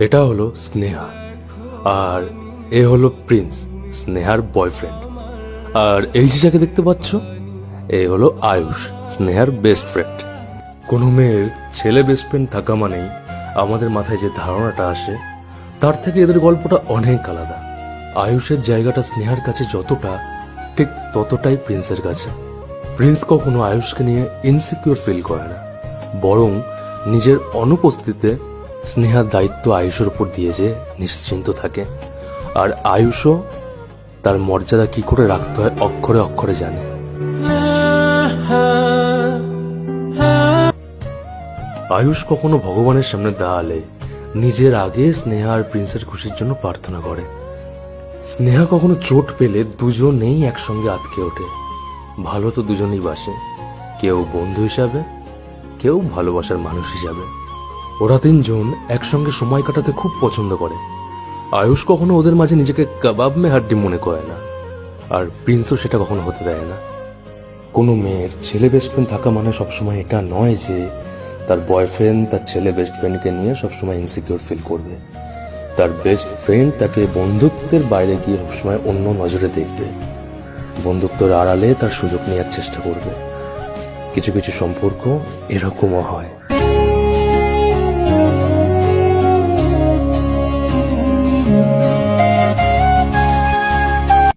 এটা হলো স্নেহা, আর এ হলো প্রিন্স, স্নেহার বয়ফ্রেন্ড। আর এই যে যাকে দেখতে পাচ্ছ, এ হলো আয়ুষ, স্নেহার বেস্ট ফ্রেন্ড। কোনো মেয়ের ছেলে বেস্ট ফ্রেন্ড থাকা মানেই আমাদের মাথায় যে ধারণাটা আসে, তার থেকে এদের গল্পটা অনেক আলাদা। আয়ুষের জায়গাটা স্নেহার কাছে যতটা, ঠিক ততটাই প্রিন্সের কাছে। প্রিন্স কখনো আয়ুষকে নিয়ে ইনসিকিউর ফিল করে না, বরং নিজের অনুপস্থিতিতে স্নেহার দায়িত্ব আয়ুষের উপর দিয়ে যে নিশ্চিন্ত থাকে। আর আয়ুষও তার মর্যাদা কি করে রাখতে হয় অক্ষরে অক্ষরে জানে। আয়ুষ কখনো ভগবানের সামনে দাঁড়ালে নিজের আগে স্নেহা আর প্রিন্সের খুশির জন্য প্রার্থনা করে। স্নেহা কখনো চোট পেলে দুজনেই একসঙ্গে আটকে ওঠে। ভালো তো দুজনেই বাসে, কেউ বন্ধু হিসাবে, কেউ ভালোবাসার মানুষ হিসাবে। ওরা তিনজন একসঙ্গে সময় কাটাতে খুব পছন্দ করে। আয়ুষ কখনো ওদের মাঝে নিজেকে কাবাব মে হাড্ডি মনে করে না, আর প্রিন্সও সেটা কখনো হতে দেয় না। কোনো মেয়ের ছেলে বেস্ট ফ্রেন্ড থাকা মানে সবসময় এটা নয় যে তার বয়ফ্রেন্ড তার ছেলে বেস্ট ফ্রেন্ডকে নিয়ে সবসময় ইনসিকিউর ফিল করবে। তার বেস্ট ফ্রেন্ড তাকে বন্ধুত্বের বাইরে গিয়ে সবসময় অন্য নজরে দেখবে, বন্ধুত্বের আড়ালে তার সুযোগ নেওয়ার চেষ্টা করবে। কিছু কিছু সম্পর্ক এরকমও হয়।